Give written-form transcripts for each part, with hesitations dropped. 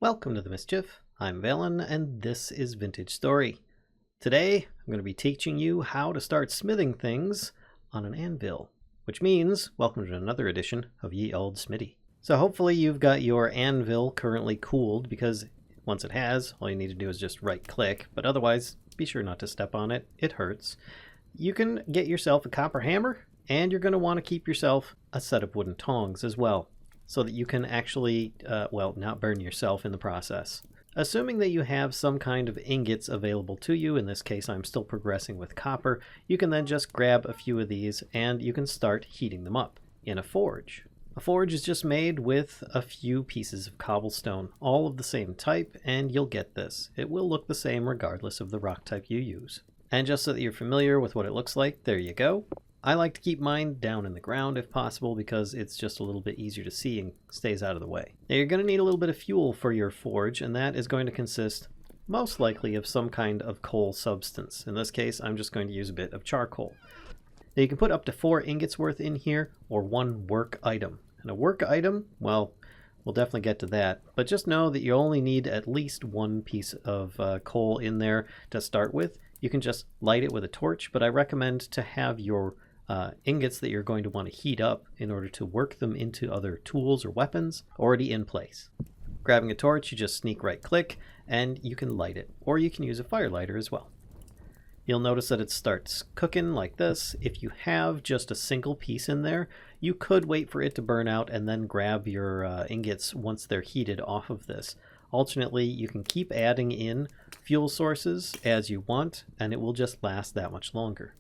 Welcome to the Mischief. I'm Valen, and this is Vintage Story. Today, I'm going to be teaching you how to start smithing things on an anvil, which means welcome to another edition of Ye Old Smithy. So hopefully you've got your anvil currently cooled, because once it has, all you need to do is just right-click, but otherwise, be sure not to step on it. It hurts. You can get yourself a copper hammer, and you're going to want to keep yourself a set of wooden tongs as well, so that you can actually, not burn yourself in the process. Assuming that you have some kind of ingots available to you, in this case I'm still progressing with copper, you can then just grab a few of these and you can start heating them up in a forge. A forge is just made with a few pieces of cobblestone, all of the same type, and you'll get this. It will look the same regardless of the rock type you use. And just so that you're familiar with what it looks like, there you go. I like to keep mine down in the ground if possible because it's just a little bit easier to see and stays out of the way. Now you're going to need a little bit of fuel for your forge, and that is going to consist most likely of some kind of coal substance. In this case, I'm just going to use a bit of charcoal. Now you can put up to 4 ingots worth in here, or 1 work item. And a work item, well, we'll definitely get to that, but just know that you only need at least 1 piece of coal in there to start with. You can just light it with a torch, but I recommend to have your ingots that you're going to want to heat up in order to work them into other tools or weapons already in place. Grabbing a torch, you just sneak right click and you can light it, or you can use a fire lighter as well. You'll notice that it starts cooking like this. If you have just a single piece in there, you could wait for it to burn out and then grab your ingots once they're heated off of this. Alternately, you can keep adding in fuel sources as you want, and it will just last that much longer,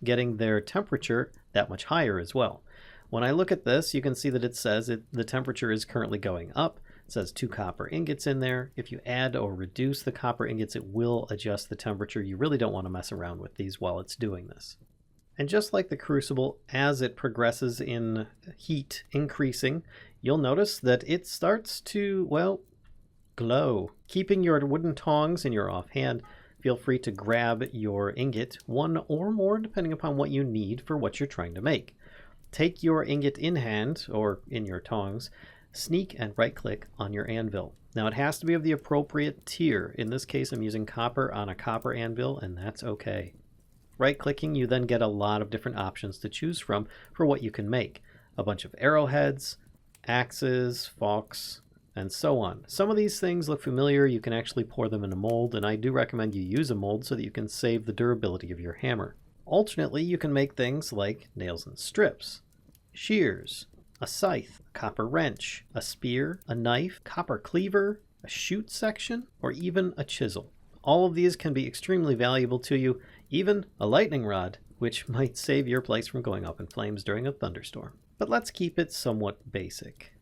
getting their temperature that much higher as well. When I look at this, you can see that it says the temperature is currently going up. It says 2 copper ingots in there. If you add or reduce the copper ingots, it will adjust the temperature. You really don't want to mess around with these while it's doing this. And just like the crucible, as it progresses in heat increasing, you'll notice that it starts to, well, glow. Keeping your wooden tongs in your offhand, feel free to grab your ingot, 1 or more depending upon what you need for what you're trying to make. Take your ingot in hand, or in your tongs, sneak and right click on your anvil. Now it has to be of the appropriate tier. In this case I'm using copper on a copper anvil, and that's okay. Right clicking, you then get a lot of different options to choose from for what you can make. A bunch of arrowheads, axes, forks, and so on. Some of these things look familiar. You can actually pour them in a mold, and I do recommend you use a mold so that you can save the durability of your hammer. Alternately, you can make things like nails and strips, shears, a scythe, a copper wrench, a spear, a knife, copper cleaver, a chute section, or even a chisel. All of these can be extremely valuable to you, even a lightning rod, which might save your place from going up in flames during a thunderstorm. But let's keep it somewhat basic.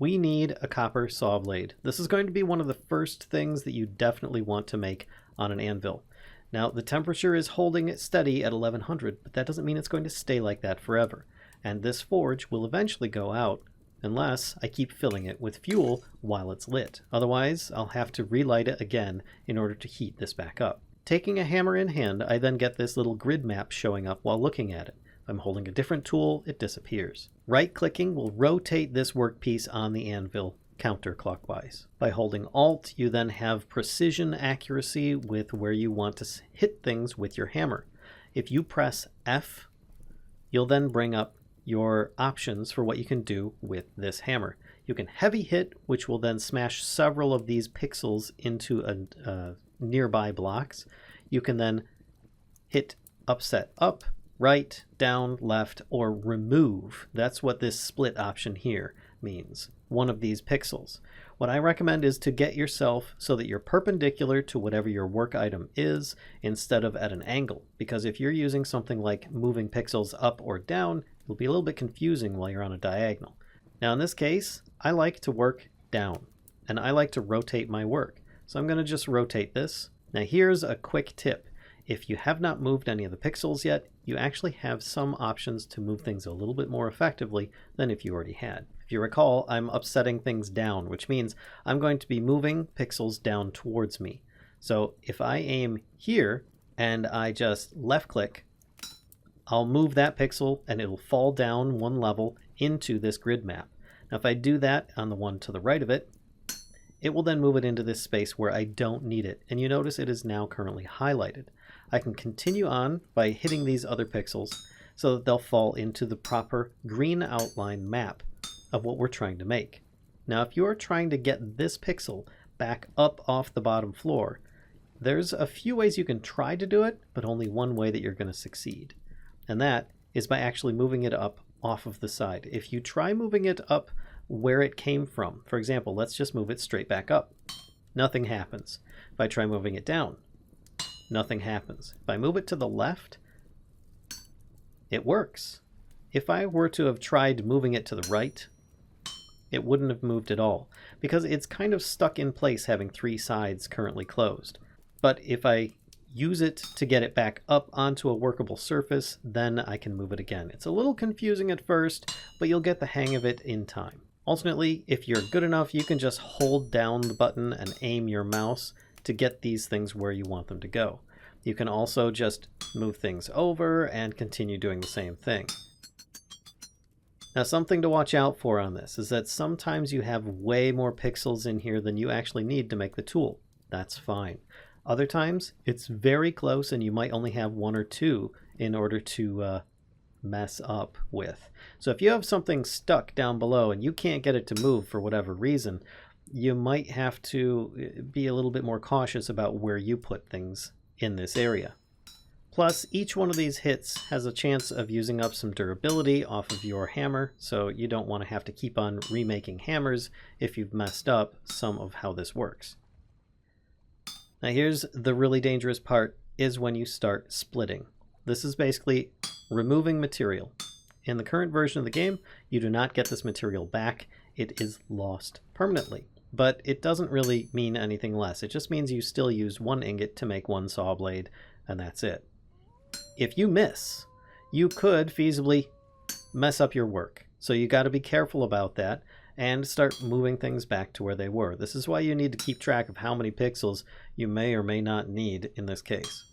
We need a copper saw blade. This is going to be one of the first things that you definitely want to make on an anvil. Now, the temperature is holding it steady at 1100, but that doesn't mean it's going to stay like that forever. And this forge will eventually go out unless I keep filling it with fuel while it's lit. Otherwise, I'll have to relight it again in order to heat this back up. Taking a hammer in hand, I then get this little grid map showing up while looking at it. If I'm holding a different tool, it disappears. Right-clicking will rotate this workpiece on the anvil counterclockwise. By holding Alt, you then have precision accuracy with where you want to hit things with your hammer. If you press F, you'll then bring up your options for what you can do with this hammer. You can heavy hit, which will then smash several of these pixels into nearby blocks. You can then hit upset up, right, down, left, or remove. That's what this split option here means, one of these pixels. What I recommend is to get yourself so that you're perpendicular to whatever your work item is instead of at an angle, because if you're using something like moving pixels up or down, it'll be a little bit confusing while you're on a diagonal. Now in this case, I like to work down, and I like to rotate my work. So I'm going to just rotate this. Now here's a quick tip. If you have not moved any of the pixels yet, you actually have some options to move things a little bit more effectively than if you already had. If you recall, I'm upsetting things down, which means I'm going to be moving pixels down towards me. So if I aim here and I just left click, I'll move that pixel and it'll fall down 1 level into this grid map. Now if I do that on the one to the right of it, it will then move it into this space where I don't need it, and you notice it is now currently highlighted. I can continue on by hitting these other pixels so that they'll fall into the proper green outline map of what we're trying to make. Now if you're trying to get this pixel back up off the bottom floor, there's a few ways you can try to do it, but only one way that you're going to succeed. And that is by actually moving it up off of the side. If you try moving it up where it came from, for example, let's just move it straight back up. Nothing happens. If I try moving it down, nothing happens. If I move it to the left, it works. If I were to have tried moving it to the right, it wouldn't have moved at all, because it's kind of stuck in place having 3 sides currently closed. But if I use it to get it back up onto a workable surface, then I can move it again. It's a little confusing at first, but you'll get the hang of it in time. Ultimately, if you're good enough, you can just hold down the button and aim your mouse to get these things where you want them to go. You can also just move things over and continue doing the same thing. Now, something to watch out for on this is that sometimes you have way more pixels in here than you actually need to make the tool. That's fine. Other times, it's very close and you might only have 1 or 2 in order to mess up with. So if you have something stuck down below and you can't get it to move for whatever reason, you might have to be a little bit more cautious about where you put things in this area. Plus, each one of these hits has a chance of using up some durability off of your hammer, so you don't want to have to keep on remaking hammers if you've messed up some of how this works. Now here's the really dangerous part, is when you start splitting. This is basically removing material. In the current version of the game, you do not get this material back. It is lost permanently. But it doesn't really mean anything less. It just means you still use 1 ingot to make 1 saw blade, and that's it. If you miss, you could feasibly mess up your work. So you got to be careful about that and start moving things back to where they were. This is why you need to keep track of how many pixels you may or may not need in this case.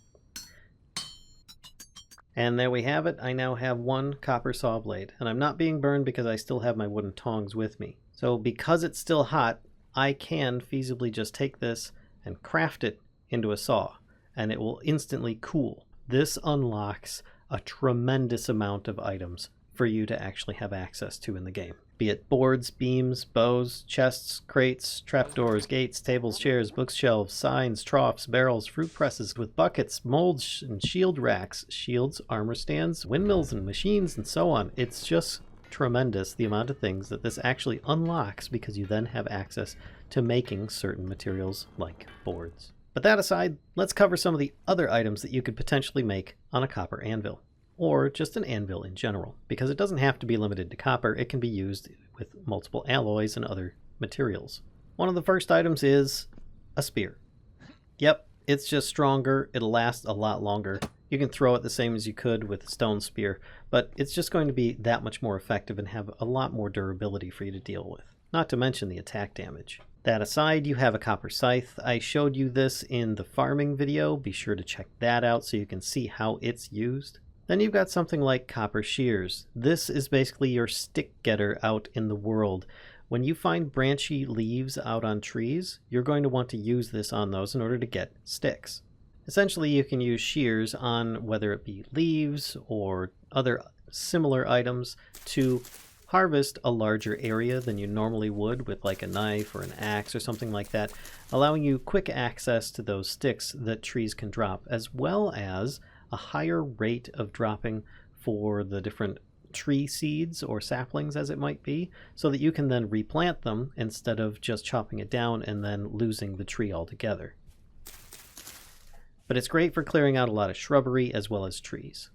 And there we have it. I now have 1 copper saw blade, and I'm not being burned because I still have my wooden tongs with me. So because it's still hot, I can feasibly just take this and craft it into a saw, and it will instantly cool. This unlocks a tremendous amount of items for you to actually have access to in the game. Be it boards, beams, bows, chests, crates, trapdoors, gates, tables, chairs, bookshelves, signs, troughs, barrels, fruit presses with buckets, molds and shield racks, shields, armor stands, windmills and machines, and so on. It's just tremendous the amount of things that this actually unlocks, because you then have access to making certain materials like boards. But that aside, let's cover some of the other items that you could potentially make on a copper anvil, or just an anvil in general, because it doesn't have to be limited to copper. It can be used with multiple alloys and other materials. One of the first items is a spear. Yep, it's just stronger. It'll last a lot longer. You can throw it the same as you could with a stone spear, but it's just going to be that much more effective and have a lot more durability for you to deal with, not to mention the attack damage. That aside, you have a copper scythe. I showed you this in the farming video. Be sure to check that out so you can see how it's used. Then you've got something like copper shears. This is basically your stick getter out in the world. When you find branchy leaves out on trees, you're going to want to use this on those in order to get sticks. Essentially, you can use shears on whether it be leaves or other similar items to harvest a larger area than you normally would with like a knife or an axe or something like that, allowing you quick access to those sticks that trees can drop, as well as a higher rate of dropping for the different tree seeds or saplings, as it might be, so that you can then replant them instead of just chopping it down and then losing the tree altogether. But it's great for clearing out a lot of shrubbery as well as trees.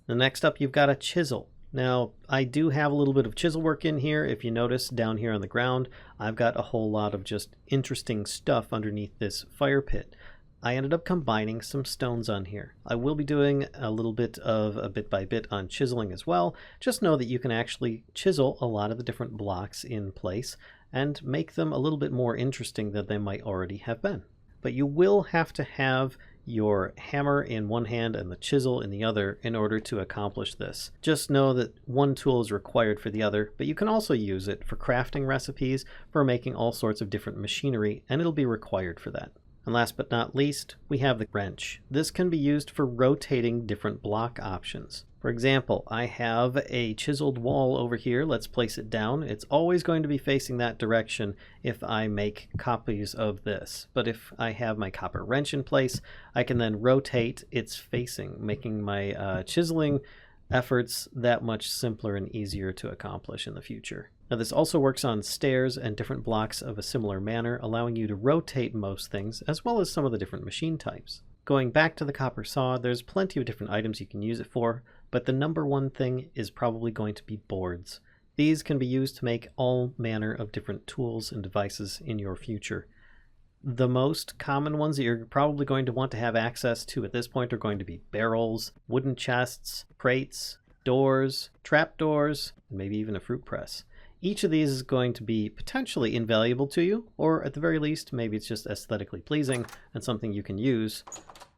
The next up, you've got a chisel. Now, I do have a little bit of chisel work in here. If you notice down here on the ground, I've got a whole lot of just interesting stuff underneath this fire pit. I ended up combining some stones on here. I will be doing a little bit of a bit by bit on chiseling as well. Just know that you can actually chisel a lot of the different blocks in place and make them a little bit more interesting than they might already have been. but you will have to have your hammer in one hand and the chisel in the other in order to accomplish this. Just know that one tool is required for the other, but you can also use it for crafting recipes, for making all sorts of different machinery, and it'll be required for that. And last but not least, we have the wrench. This can be used for rotating different block options. For example, I have a chiseled wall over here. Let's place it down. It's always going to be facing that direction if I make copies of this. But if I have my copper wrench in place, I can then rotate its facing, making my chiseling efforts that much simpler and easier to accomplish in the future. Now this also works on stairs and different blocks of a similar manner, allowing you to rotate most things, as well as some of the different machine types. Going back to the copper saw, there's plenty of different items you can use it for, but the number one thing is probably going to be boards. These can be used to make all manner of different tools and devices in your future. The most common ones that you're probably going to want to have access to at this point are going to be barrels, wooden chests, crates, doors, trapdoors, and maybe even a fruit press. Each of these is going to be potentially invaluable to you, or at the very least, maybe it's just aesthetically pleasing and something you can use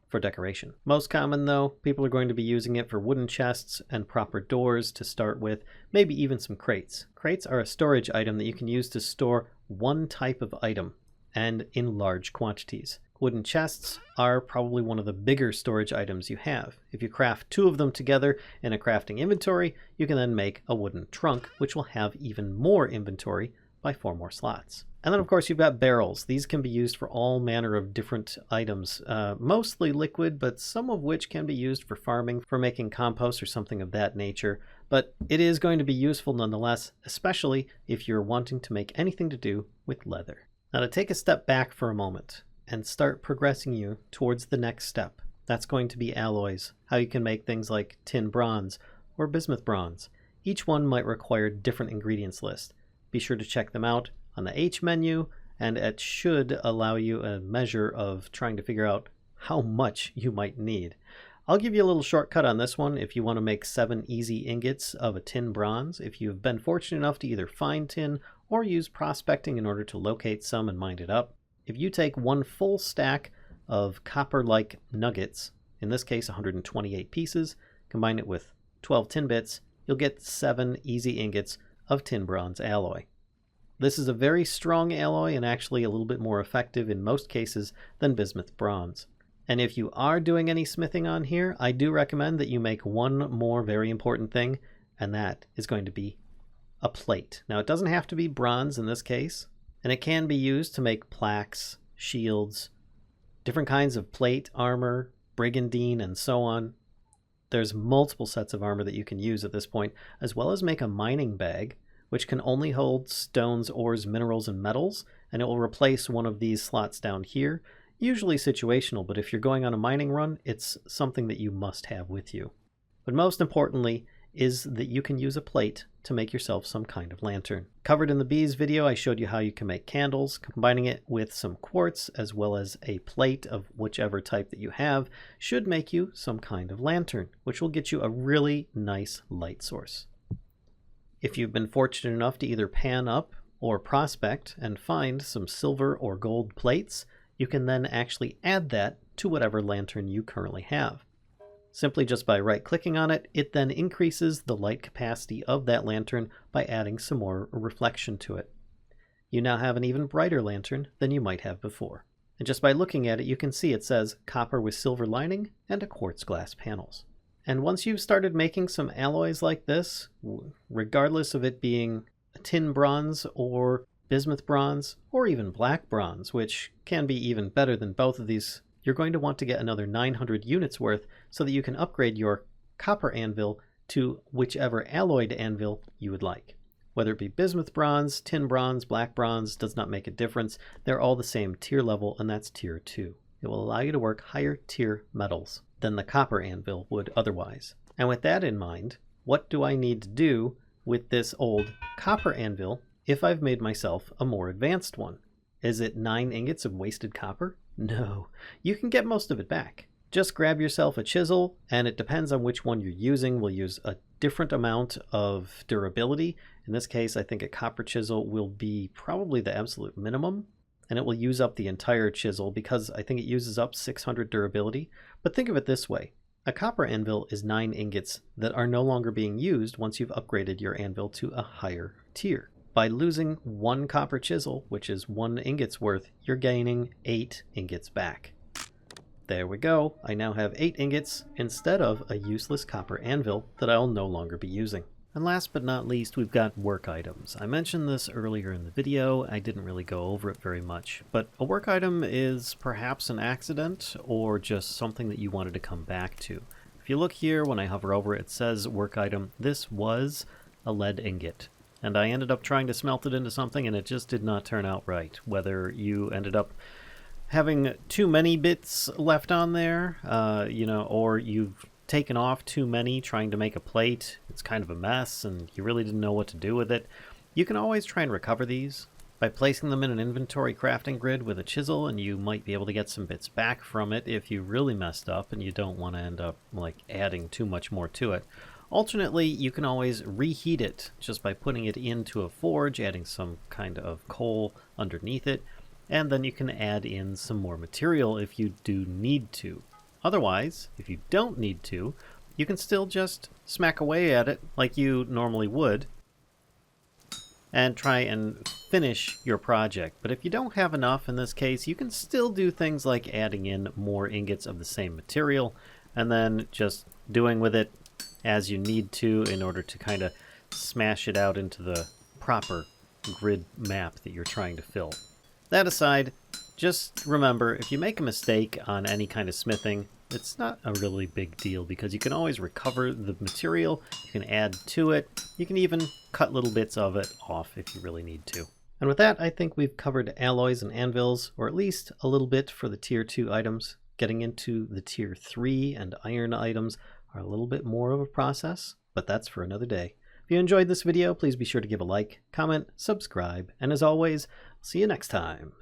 for decoration. Most common though, people are going to be using it for wooden chests and proper doors to start with, maybe even some crates. Crates are a storage item that you can use to store one type of item, and in large quantities. Wooden chests are probably one of the bigger storage items you have. If you craft two of them together in a crafting inventory, you can then make a wooden trunk, which will have even more inventory by 4 more slots. And then of course you've got barrels. These can be used for all manner of different items, mostly liquid, but some of which can be used for farming, for making compost or something of that nature. But it is going to be useful nonetheless, especially if you're wanting to make anything to do with leather. Now to take a step back for a moment and start progressing you towards the next step. That's going to be alloys, how you can make things like tin bronze or bismuth bronze. Each one might require different ingredients list. Be sure to check them out on the H menu, and it should allow you a measure of trying to figure out how much you might need. I'll give you a little shortcut on this one if you want to make 7 easy ingots of a tin bronze, if you've been fortunate enough to either find tin or use prospecting in order to locate some and mine it up. If you take 1 full stack of copper-like nuggets, in this case 128 pieces, combine it with 12 tin bits, you'll get 7 easy ingots of tin bronze alloy. This is a very strong alloy and actually a little bit more effective in most cases than bismuth bronze. And if you are doing any smithing on here, I do recommend that you make one more very important thing, and that is going to be a plate. Now it doesn't have to be bronze in this case, and it can be used to make plaques, shields, different kinds of plate, armor, brigandine, and so on. There's multiple sets of armor that you can use at this point, as well as make a mining bag, which can only hold stones, ores, minerals, and metals, and it will replace one of these slots down here. Usually situational, but if you're going on a mining run, it's something that you must have with you. But most importantly is that you can use a plate to make yourself some kind of lantern. Covered in the bees video, I showed you how you can make candles. Combining it with some quartz as well as a plate of whichever type that you have should make you some kind of lantern, which will get you a really nice light source. If you've been fortunate enough to either pan up or prospect and find some silver or gold plates, you can then actually add that to whatever lantern you currently have. Simply just by right-clicking on it, it then increases the light capacity of that lantern by adding some more reflection to it. You now have an even brighter lantern than you might have before. And just by looking at it, you can see it says copper with silver lining and a quartz glass panels. And once you've started making some alloys like this, regardless of it being a tin bronze or bismuth bronze or even black bronze, which can be even better than both of these, you're going to want to get another 900 units worth so that you can upgrade your copper anvil to whichever alloyed anvil you would like. Whether it be bismuth bronze, tin bronze, black bronze, does not make a difference. They're all the same tier level, and that's tier 2. It will allow you to work higher tier metals than the copper anvil would otherwise. And with that in mind, what do I need to do with this old copper anvil if I've made myself a more advanced one? Is it 9 ingots of wasted copper? No, you can get most of it back. Just grab yourself a chisel, and it depends on which one you're using. We'll use a different amount of durability. In this case, I think a copper chisel will be probably the absolute minimum. and it will use up the entire chisel because I think it uses up 600 durability. But think of it this way. A copper anvil is 9 ingots that are no longer being used once you've upgraded your anvil to a higher tier. By losing 1 copper chisel, which is 1 ingot's worth, you're gaining 8 ingots back. There we go. I now have 8 ingots instead of a useless copper anvil that I'll no longer be using. And last but not least, we've got work items. I mentioned this earlier in the video. I didn't really go over it very much, but a work item is perhaps an accident or just something that you wanted to come back to. If you look here, when I hover over it, it says work item. This was a lead ingot, and I ended up trying to smelt it into something and it just did not turn out right. Whether you ended up having too many bits left on there, or you've taken off too many trying to make a plate, it's kind of a mess and you really didn't know what to do with it, you can always try and recover these by placing them in an inventory crafting grid with a chisel, and you might be able to get some bits back from it if you really messed up and you don't want to end up like adding too much more to it. Alternately, you can always reheat it just by putting it into a forge, adding some kind of coal underneath it, and then you can add in some more material if you do need to. Otherwise, if you don't need to, you can still just smack away at it like you normally would and try and finish your project. But if you don't have enough in this case, you can still do things like adding in more ingots of the same material and then just doing with it as you need to in order to kind of smash it out into the proper grid map that you're trying to fill. That aside, just remember, if you make a mistake on any kind of smithing, it's not a really big deal because you can always recover the material, you can add to it, you can even cut little bits of it off if you really need to. And with that, I think we've covered alloys and anvils, or at least a little bit for the tier 2 items. Getting into the tier 3 and iron items are a little bit more of a process, but that's for another day. If you enjoyed this video, please be sure to give a like, comment, subscribe, and as always, I'll see you next time.